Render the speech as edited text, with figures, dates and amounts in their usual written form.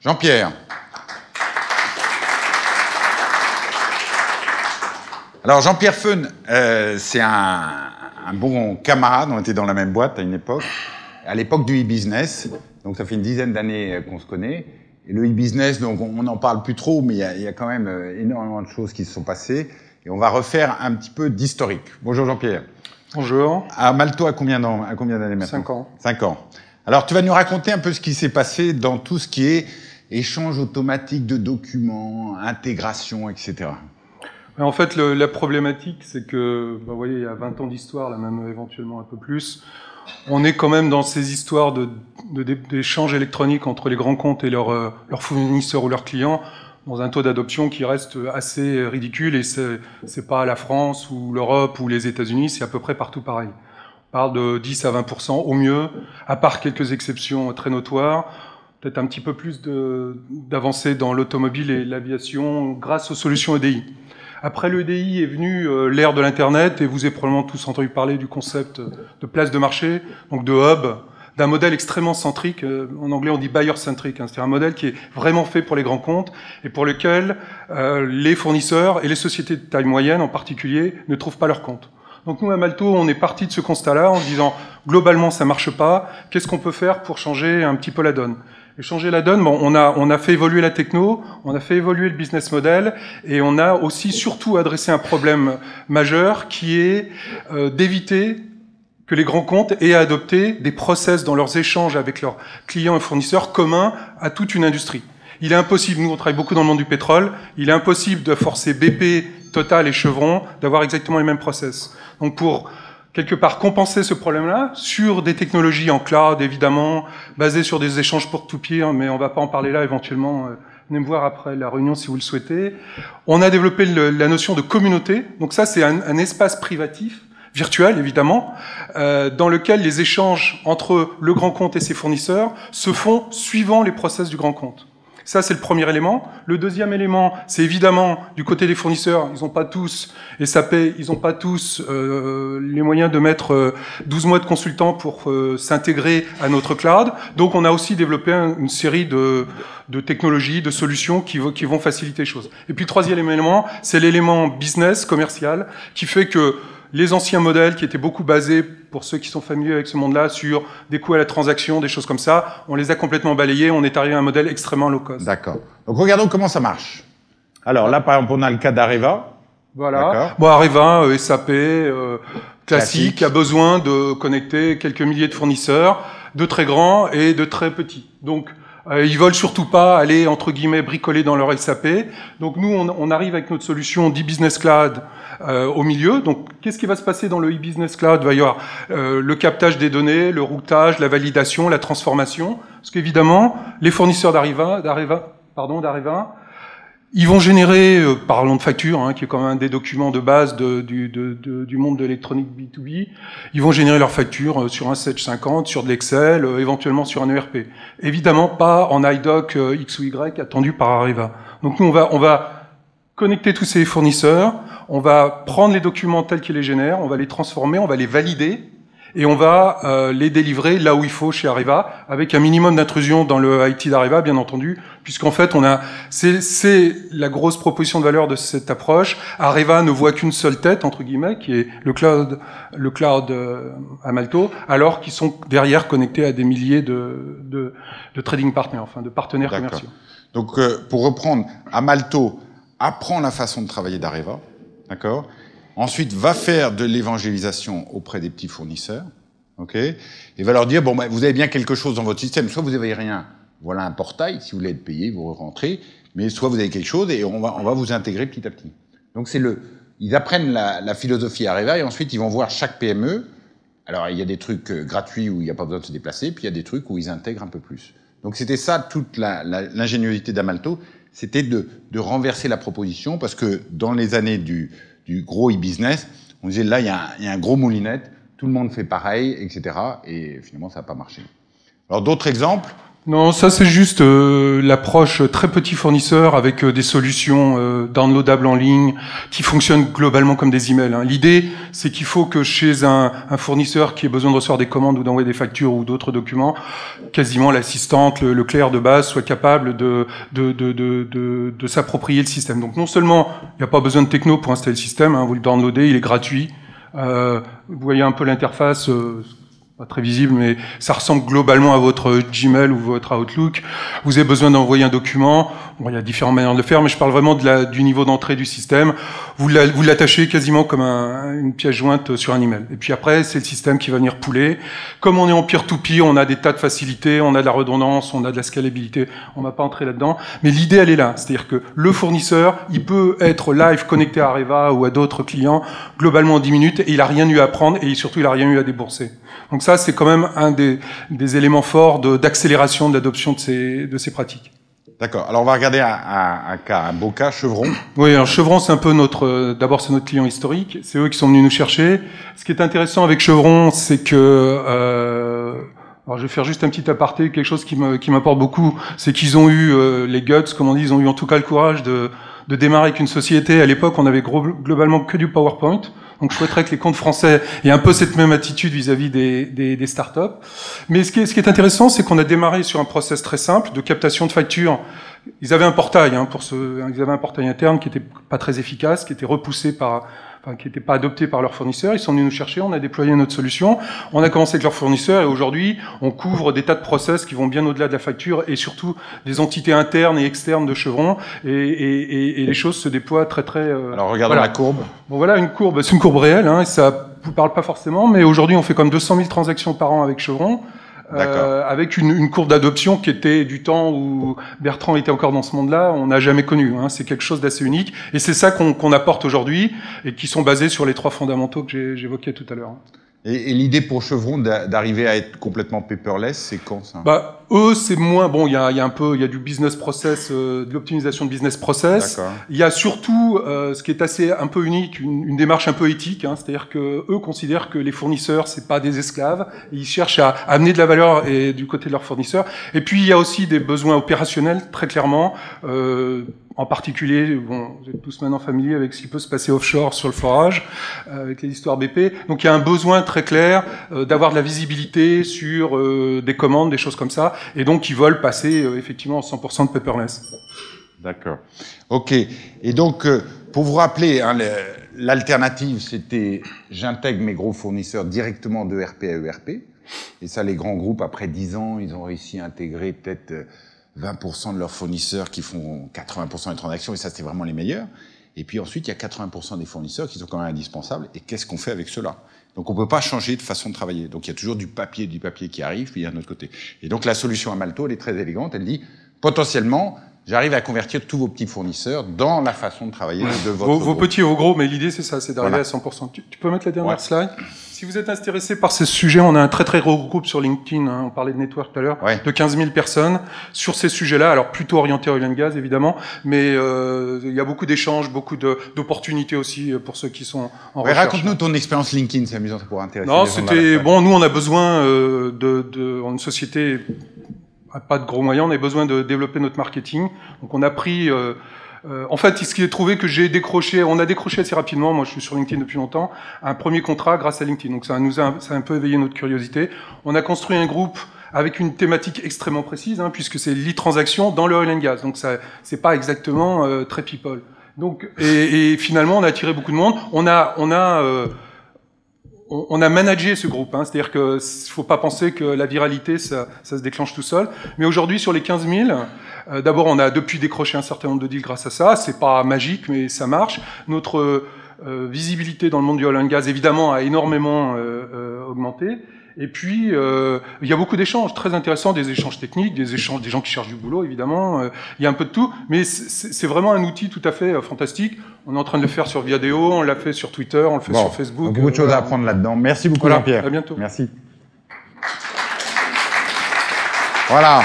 Jean-Pierre. Alors Jean-Pierre Feun, c'est un bon camarade, on était dans la même boîte à une époque, à l'époque du e-business, donc ça fait une dizaine d'années qu'on se connaît. Et le e-business, donc on n'en parle plus trop, mais il y a quand même énormément de choses qui se sont passées. Et on va refaire un petit peu d'historique. Bonjour Jean-Pierre. Bonjour. Malto a combien d'années maintenant? 5 ans. 5 ans. Alors tu vas nous raconter un peu ce qui s'est passé dans tout ce qui est échange automatique de documents, intégration, etc. En fait, la problématique, c'est que, vous voyez, il y a 20 ans d'histoire, là même éventuellement un peu plus, on est quand même dans ces histoires d'échanges électroniques entre les grands comptes et leurs fournisseurs ou leurs clients, dans un taux d'adoption qui reste assez ridicule, et c'est pas la France ou l'Europe ou les États-Unis, c'est à peu près partout pareil. On parle de 10 à 20% au mieux, à part quelques exceptions très notoires, peut-être un petit peu plus d'avancées dans l'automobile et l'aviation grâce aux solutions EDI. Après l'EDI est venu l'ère de l'Internet, et vous avez probablement tous entendu parler du concept de place de marché, donc de hub, d'un modèle extrêmement centrique. En anglais, on dit buyer-centric. C'est un modèle qui est vraiment fait pour les grands comptes et pour lequel les fournisseurs et les sociétés de taille moyenne en particulier ne trouvent pas leur compte. Donc nous, à Malto, on est parti de ce constat-là en se disant, globalement, ça marche pas. Qu'est-ce qu'on peut faire pour changer un petit peu la donne? Et changer la donne, bon, on a fait évoluer la techno, on a fait évoluer le business model, et on a aussi surtout adressé un problème majeur qui est d'éviter que les grands comptes aient adopté des process dans leurs échanges avec leurs clients et fournisseurs communs à toute une industrie. Il est impossible, nous on travaille beaucoup dans le monde du pétrole, il est impossible de forcer BP, Total et Chevron d'avoir exactement les mêmes process. Donc pour quelque part compenser ce problème-là sur des technologies en cloud, évidemment, basées sur des échanges peer-to-peer, mais on va pas en parler là, éventuellement, venez me voir après la réunion si vous le souhaitez. On a développé la notion de communauté, donc ça c'est un espace privatif, virtuel évidemment, dans lequel les échanges entre le grand compte et ses fournisseurs se font suivant les process du grand compte. Ça, c'est le premier élément. Le deuxième élément, c'est évidemment du côté des fournisseurs, ils n'ont pas tous SAP, ils n'ont pas tous les moyens de mettre 12 mois de consultants pour s'intégrer à notre cloud. Donc, on a aussi développé une série de technologies, de solutions qui vont faciliter les choses. Et puis, le troisième élément, c'est l'élément business, commercial, qui fait que les anciens modèles qui étaient beaucoup basés, pour ceux qui sont familiers avec ce monde-là, sur des coûts à la transaction, des choses comme ça, on les a complètement balayés, on est arrivé à un modèle extrêmement low cost. D'accord. Donc regardons comment ça marche. Alors là, par exemple, on a le cas d'Areva. Voilà. Bon, Areva, SAP, classique, a besoin de connecter quelques milliers de fournisseurs, de très grands et de très petits. Donc, ils veulent surtout pas aller, entre guillemets, bricoler dans leur SAP. Donc nous, on arrive avec notre solution d'e-business cloud au milieu. Donc qu'est-ce qui va se passer dans le e-business cloud? Il va y avoir le captage des données, le routage, la validation, la transformation. Parce qu'évidemment, les fournisseurs d'Areva, ils vont générer, parlons de facture, qui est quand même un des documents de base du monde de l'électronique B2B, ils vont générer leurs factures sur un Sage 50, sur de l'Excel, éventuellement sur un ERP. Évidemment pas en iDoc X ou Y attendu par Areva. Donc nous, on va connecter tous ces fournisseurs, on va prendre les documents tels qu'ils les génèrent, on va les transformer, on va les valider, et on va les délivrer là où il faut chez Areva, avec un minimum d'intrusion dans le IT d'Areva, bien entendu, puisqu'en fait, c'est la grosse proposition de valeur de cette approche. Areva ne voit qu'une seule tête, entre guillemets, qui est le cloud à Malto, alors qu'ils sont derrière connectés à des milliers de trading partners, enfin de partenaires commerciaux. Donc, pour reprendre, à Malto, apprend la façon de travailler d'Areva, d'accord ? Ensuite, va faire de l'évangélisation auprès des petits fournisseurs, ok ? Et va leur dire, bon, vous avez bien quelque chose dans votre système, soit vous n'avez rien, voilà un portail, si vous voulez être payé, vous rentrez, mais soit vous avez quelque chose et on va vous intégrer petit à petit. Donc ils apprennent la philosophie Areva et ensuite ils vont voir chaque PME. Alors il y a des trucs gratuits où il n'y a pas besoin de se déplacer, puis il y a des trucs où ils intègrent un peu plus. Donc c'était ça toute l'ingéniosité d'Amalto, c'était de renverser la proposition, parce que dans les années du gros e-business, on disait là, il y a un gros moulinette, tout le monde fait pareil, etc. Et finalement, ça n'a pas marché. Alors, d'autres exemples, Non, ça c'est juste l'approche très petit fournisseur avec des solutions downloadables en ligne qui fonctionnent globalement comme des emails. Hein. L'idée, c'est qu'il faut que chez un fournisseur qui ait besoin de recevoir des commandes ou d'envoyer des factures ou d'autres documents, quasiment l'assistante, le clerc de base soit capable de s'approprier le système. Donc non seulement il n'y a pas besoin de techno pour installer le système, hein, vous le downloadez, il est gratuit. Vous voyez un peu l'interface. Pas très visible, mais ça ressemble globalement à votre Gmail ou votre Outlook. Vous avez besoin d'envoyer un document. Bon, il y a différentes manières de le faire, mais je parle vraiment du niveau d'entrée du système. Vous l'attachez quasiment comme une pièce jointe sur un email. Et puis après, c'est le système qui va venir pouler. Comme on est en peer-to-peer, on a des tas de facilités, on a de la redondance, on a de la scalabilité. On va pas entrer là-dedans. Mais l'idée, elle est là. C'est-à-dire que le fournisseur, il peut être live connecté à Areva ou à d'autres clients globalement en 10 minutes et il a rien eu à prendre et surtout, il a rien eu à débourser. Donc ça, c'est quand même un des éléments forts d'accélération de l'adoption de ces pratiques. D'accord. Alors, on va regarder un beau cas, Chevron. Oui, alors Chevron, c'est un peu d'abord, c'est notre client historique. C'est eux qui sont venus nous chercher. Ce qui est intéressant avec Chevron, c'est que, alors je vais faire juste un petit aparté, quelque chose qui m'apporte beaucoup, c'est qu'ils ont eu les guts, comme on dit, ils ont eu en tout cas le courage de démarrer avec une société. À l'époque, on avait globalement que du PowerPoint. Donc je souhaiterais que les comptes français aient un peu cette même attitude vis-à-vis des startups. Mais ce qui est intéressant, c'est qu'on a démarré sur un process très simple de captation de factures. Ils avaient un portail, ils avaient un portail interne qui était pas très efficace, qui était repoussé qui n'était pas adopté par leurs fournisseurs. Ils sont venus nous chercher, on a déployé notre solution, on a commencé avec leurs fournisseurs et aujourd'hui, on couvre des tas de process qui vont bien au-delà de la facture et surtout des entités internes et externes de Chevron et les choses se déploient très très... Alors regardons la courbe. Bon voilà, une courbe, c'est une courbe réelle, et ça vous parle pas forcément, mais aujourd'hui on fait comme 200 000 transactions par an avec Chevron. Avec une courbe d'adoption qui était du temps où Bertrand était encore dans ce monde-là, on n'a jamais connu. C'est quelque chose d'assez unique. Et c'est ça qu'on apporte aujourd'hui et qui sont basés sur les 3 fondamentaux que j'évoquais tout à l'heure. Et l'idée pour Chevron d'arriver à être complètement paperless, c'est quand ça? Eux, c'est moins. Bon, il y a du business process, de l'optimisation de business process. Il y a surtout, ce qui est assez un peu unique, une démarche un peu éthique. C'est-à-dire que eux considèrent que les fournisseurs, c'est pas des esclaves. Ils cherchent à amener de la valeur du côté de leurs fournisseurs. Et puis il y a aussi des besoins opérationnels, très clairement. En particulier, bon, vous êtes tous maintenant familiers avec ce qui peut se passer offshore sur le forage, avec les histoires BP. Donc il y a un besoin très clair d'avoir de la visibilité sur des commandes, des choses comme ça. Et donc ils veulent passer effectivement en 100% de paperless. D'accord. Ok. Et donc, pour vous rappeler, l'alternative, c'était j'intègre mes gros fournisseurs directement de ERP à ERP. Et ça, les grands groupes, après 10 ans, ils ont réussi à intégrer peut-être 20% de leurs fournisseurs qui font 80% des transactions, et ça, c'est vraiment les meilleurs. Et puis ensuite, il y a 80% des fournisseurs qui sont quand même indispensables. Et qu'est-ce qu'on fait avec ceux-là? Donc, on ne peut pas changer de façon de travailler. Donc, il y a toujours du papier qui arrive, puis il y a un autre côté. Et donc, la solution à Malto, elle est très élégante. Elle dit, potentiellement, j'arrive à convertir tous vos petits fournisseurs dans la façon de travailler de votre groupe. Vos petits et vos gros, mais l'idée, c'est ça, c'est d'arriver à 100%. Tu peux mettre la dernière slide? Si vous êtes intéressé par ce sujet, on a un très très gros groupe sur LinkedIn, on parlait de network tout à l'heure, de 15 000 personnes sur ces sujets-là, alors plutôt orientés oil and gas évidemment, mais il y a beaucoup d'échanges, beaucoup d'opportunités aussi pour ceux qui sont en recherche. Raconte-nous ton expérience LinkedIn, c'est amusant, ça pourrait intéresser. Non, c'était bon. Nous, on a besoin une société pas de gros moyens, on a besoin de développer notre marketing. Donc, on a pris en fait, ce qui est trouvé que on a décroché assez rapidement, moi je suis sur LinkedIn depuis longtemps, un premier contrat grâce à LinkedIn. Donc ça a un peu éveillé notre curiosité. On a construit un groupe avec une thématique extrêmement précise, puisque c'est l'e-transaction dans le oil and gas. Donc ça, c'est pas exactement très people. Donc et finalement, on a attiré beaucoup de monde. On a managé ce groupe, c'est-à-dire que faut pas penser que la viralité ça se déclenche tout seul. Mais aujourd'hui, sur les 15 000, d'abord on a depuis décroché un certain nombre de deals grâce à ça. C'est pas magique, mais ça marche. Notre visibilité dans le monde du oil and gas évidemment a énormément augmenté. Et puis il y a beaucoup d'échanges très intéressants, des échanges techniques, des échanges des gens qui cherchent du boulot évidemment. Il y a un peu de tout, mais c'est vraiment un outil tout à fait fantastique. On est en train de le faire sur Viadeo, on l'a fait sur Twitter, on le fait sur Facebook. Beaucoup de choses à apprendre là-dedans. Merci beaucoup Jean-Pierre. À bientôt. Merci. Voilà.